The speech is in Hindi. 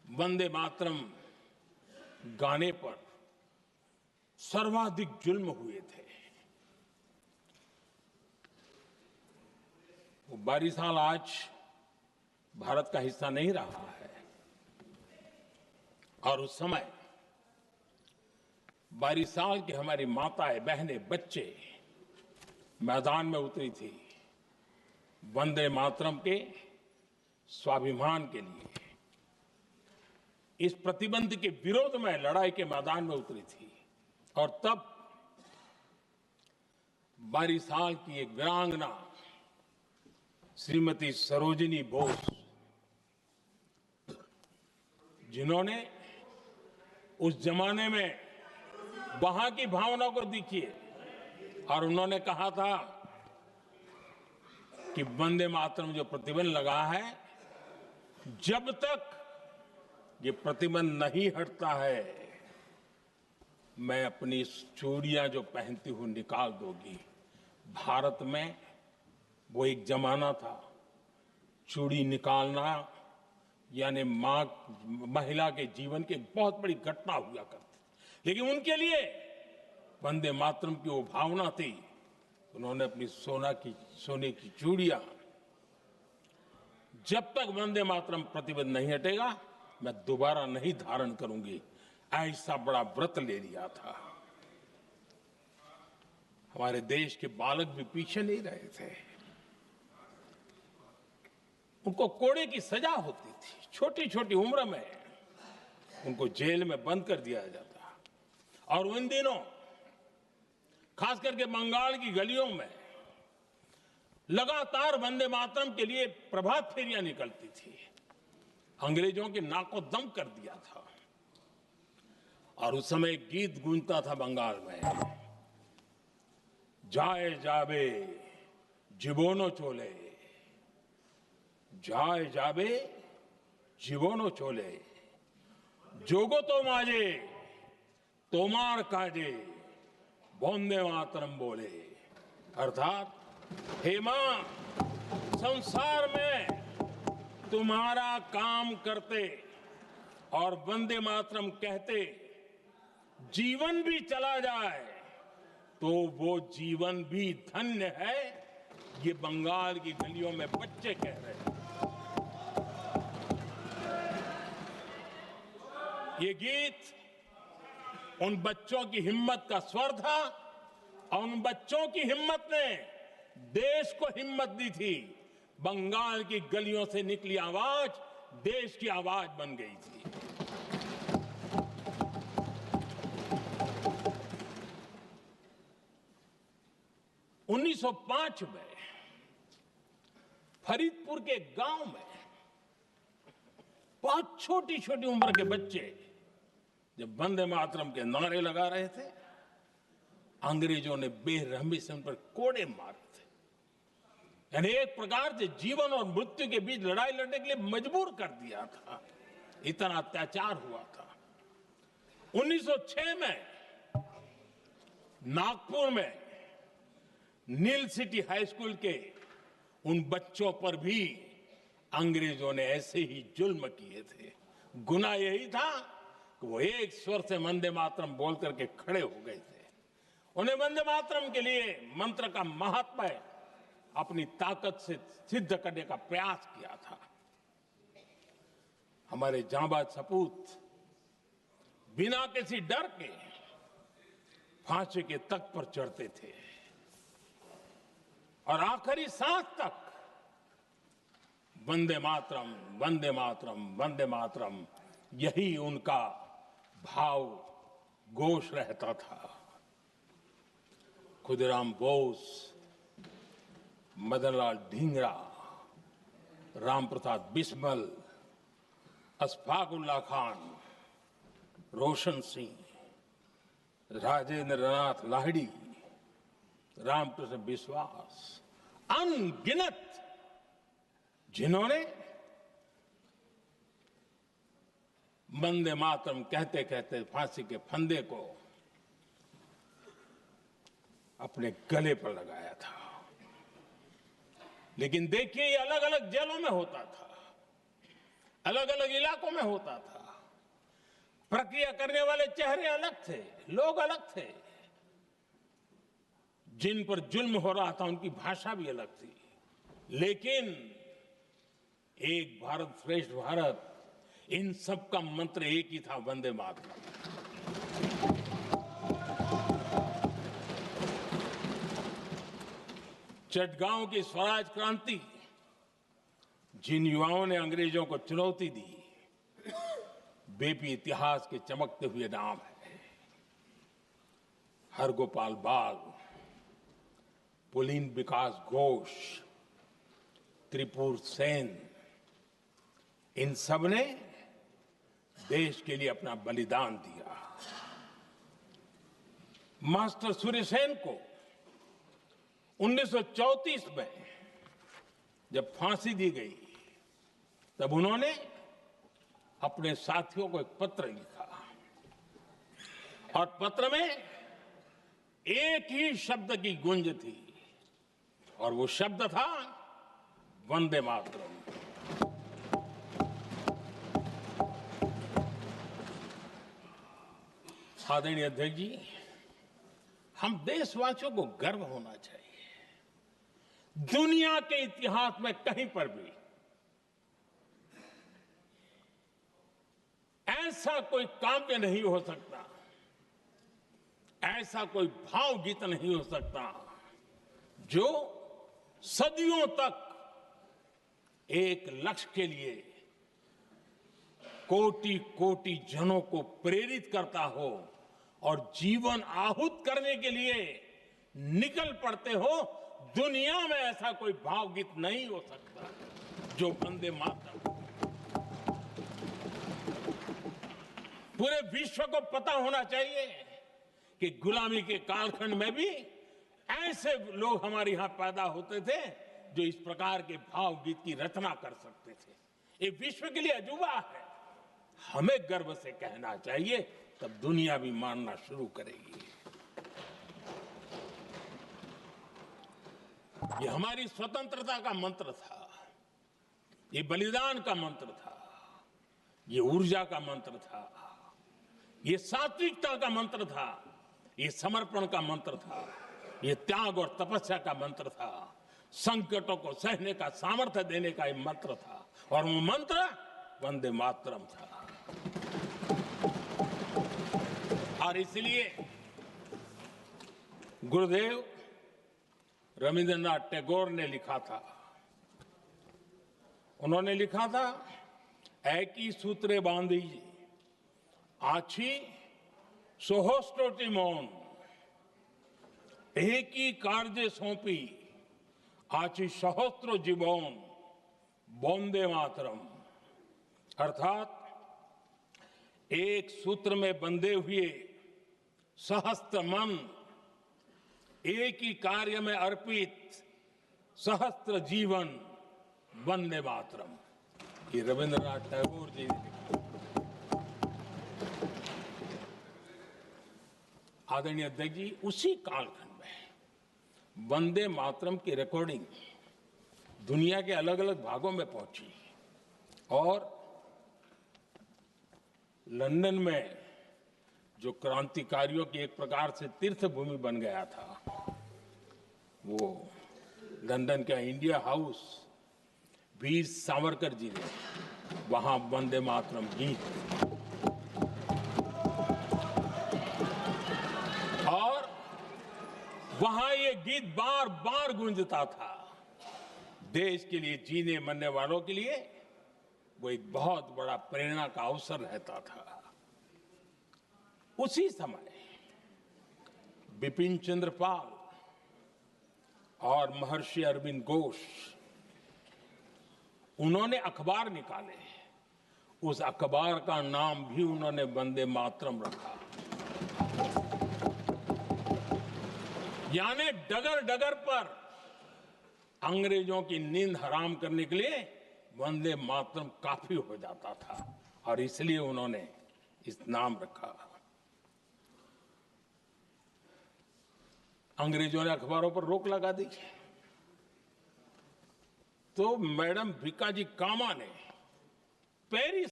वंदे मातरम गाने पर सर्वाधिक जुल्म हुए थे। वो बारिसाल आज भारत का हिस्सा नहीं रहा है और उस समय बारिसाल की हमारी माताएं, बहनें, बच्चे मैदान में उतरी थी वंदे मातरम के स्वाभिमान के लिए। इस प्रतिबंध के विरोध में लड़ाई के मैदान में उतरी थी और तब बारिसाल की एक वीरांगना श्रीमती सरोजिनी बोस, जिन्होंने उस जमाने में वहां की भावना को देखिए और उन्होंने कहा था कि वंदे मातरम जो प्रतिबंध लगा है, जब तक ये प्रतिबंध नहीं हटता है मैं अपनी चूड़ियां जो पहनती हूं निकाल दोगी। भारत में वो एक जमाना था, चूड़ी निकालना यानी महिला के जीवन की बहुत बड़ी घटना हुआ करती। लेकिन उनके लिए वंदे मातरम की वो भावना थी, उन्होंने अपनी सोने की चूड़ियां, जब तक वंदे मातरम प्रतिबंध नहीं हटेगा मैं दोबारा नहीं धारण करूंगी, ऐसा बड़ा व्रत ले लिया था। हमारे देश के बालक भी पीछे नहीं रहे थे। उनको कोड़े की सजा होती थी, छोटी छोटी उम्र में उनको जेल में बंद कर दिया जाता। और उन दिनों खास करके बंगाल की गलियों में लगातार वंदे मातरम के लिए प्रभात फेरियां निकलती थी। अंग्रेजों के नाको दम कर दिया था। और उस समय गीत गूंजता था बंगाल में, जाए जाबे जीवोनो चोले, जाए जाबे जीवोनो चोले, जोगो तो माजे तोमार काजे वंदे मातरम बोले। अर्थात हे मां, संसार में तुम्हारा काम करते और वंदे मातरम कहते जीवन भी चला जाए तो वो जीवन भी धन्य है। ये बंगाल की गलियों में बच्चे कह रहे हैं। ये गीत उन बच्चों की हिम्मत का स्वर था और उन बच्चों की हिम्मत ने देश को हिम्मत दी थी। बंगाल की गलियों से निकली आवाज देश की आवाज बन गई थी। उन्नीस 1905 में फरीदपुर के गांव में बहुत छोटी छोटी उम्र के बच्चे जब वंदे मातरम के नारे लगा रहे थे, अंग्रेजों ने बेरहमी से उन पर कोड़े मारे थे। यानी एक प्रकार से जीवन और मृत्यु के बीच लड़ाई लड़ने के लिए मजबूर कर दिया था। इतना अत्याचार हुआ था। 1906 में नागपुर में नील सिटी हाई स्कूल के उन बच्चों पर भी अंग्रेजों ने ऐसे ही जुल्म किए थे। गुनाह यही था कि वो एक स्वर से वंदे मातरम बोल करके खड़े हो गए थे। उन्हें वंदे मातरम के लिए मंत्र का महात्म्य अपनी ताकत से सिद्ध करने का प्रयास किया था। हमारे जांबाज सपूत बिना किसी डर के फांसी के तख्त पर चढ़ते थे और आखिरी सांस तक वंदे मातरम, वंदे मातरम, वंदे मातरम, यही उनका भाव घोष रहता था। खुदीराम बोस, मदनलाल ढींगरा, राम प्रसाद बिस्मल, अशफाक उल्ला खान, रोशन सिंह, राजेंद्र नाथ लाहिड़ी, रामकृष्ण विश्वास, अनगिनत जिन्होंने वंदे मातरम कहते कहते फांसी के फंदे को अपने गले पर लगाया था। लेकिन देखिए, ये अलग अलग जेलों में होता था। अलग अलग इलाकों में होता था। प्रक्रिया करने वाले चेहरे अलग थे, लोग अलग थे। जिन पर जुल्म हो रहा था उनकी भाषा भी अलग थी, लेकिन एक भारत श्रेष्ठ भारत, इन सब का मंत्र एक ही था, वंदे मातरम। चटगांव की स्वराज क्रांति, जिन युवाओं ने अंग्रेजों को चुनौती दी, वे भी इतिहास के चमकते हुए नाम है। हरगोपाल बाल, पुलिन विकास घोष, त्रिपुर सेन, इन सब ने देश के लिए अपना बलिदान दिया। मास्टर सूर्यसेन को 1934 में जब फांसी दी गई, तब उन्होंने अपने साथियों को एक पत्र लिखा और पत्र में एक ही शब्द की गूंज थी और वो शब्द था वंदे मातरम। आदरणीय अध्यक्ष जी, हम देशवासियों को गर्व होना चाहिए। दुनिया के इतिहास में कहीं पर भी ऐसा कोई काव्य नहीं हो सकता, ऐसा कोई भावगीत नहीं हो सकता जो सदियों तक एक लक्ष्य के लिए कोटि कोटि जनों को प्रेरित करता हो और जीवन आहूत करने के लिए निकल पड़ते हो। दुनिया में ऐसा कोई भावगीत नहीं हो सकता जो वंदे मातरम। पूरे विश्व को पता होना चाहिए कि गुलामी के कालखंड में भी ऐसे लोग हमारे यहां पैदा होते थे जो इस प्रकार के भावगीत की रचना कर सकते थे। ये विश्व के लिए अजूबा है, हमें गर्व से कहना चाहिए, तब दुनिया भी मानना शुरू करेगी। ये हमारी स्वतंत्रता का मंत्र था, ये बलिदान का मंत्र था, ये ऊर्जा का मंत्र था, ये सात्विकता का मंत्र था, ये समर्पण का मंत्र था, ये त्याग और तपस्या का मंत्र था, संकटों को सहने का सामर्थ्य देने का ये मंत्र था, और वो मंत्र वंदे मातरम था। और इसलिए गुरुदेव रविंद्रनाथ टैगोर ने लिखा था, उन्होंने लिखा था, एकी सूत्रे बांधी आछी सोहस्टोटी मौन, एक ही कार्य सौंपी आछी सहस्त्रो जीवन, वंदे मातरम। अर्थात एक सूत्र में बंधे हुए सहस्त्र मन, एक ही कार्य में अर्पित सहस्त्र जीवन, वंदे मातरम। ये रविंद्रनाथ टैगोर जी ने लिखा। आदरणीय अध्यक्ष जी, उसी कालखंड में वंदे मातरम की रिकॉर्डिंग दुनिया के अलग अलग भागों में पहुंची और लंदन में जो क्रांतिकारियों की एक प्रकार से तीर्थ भूमि बन गया था, वो लंदन का इंडिया हाउस, वीर सावरकर जी ने वहां वंदे मातरम गीत, और वहां ये गीत बार बार गूंजता था। देश के लिए जीने मरने वालों के लिए वो एक बहुत बड़ा प्रेरणा का अवसर रहता था। उसी समय बिपिन चंद्र पाल और महर्षि अरविंद घोष, उन्होंने अखबार निकाले, उस अखबार का नाम भी उन्होंने वंदे मातरम रखा। यानी डगर डगर पर अंग्रेजों की नींद हराम करने के लिए वंदे मातरम काफी हो जाता था, और इसलिए उन्होंने इस नाम रखा। अंग्रेजों ने अखबारों पर रोक लगा दी, तो मैडम भीकाजी कामा ने पेरिस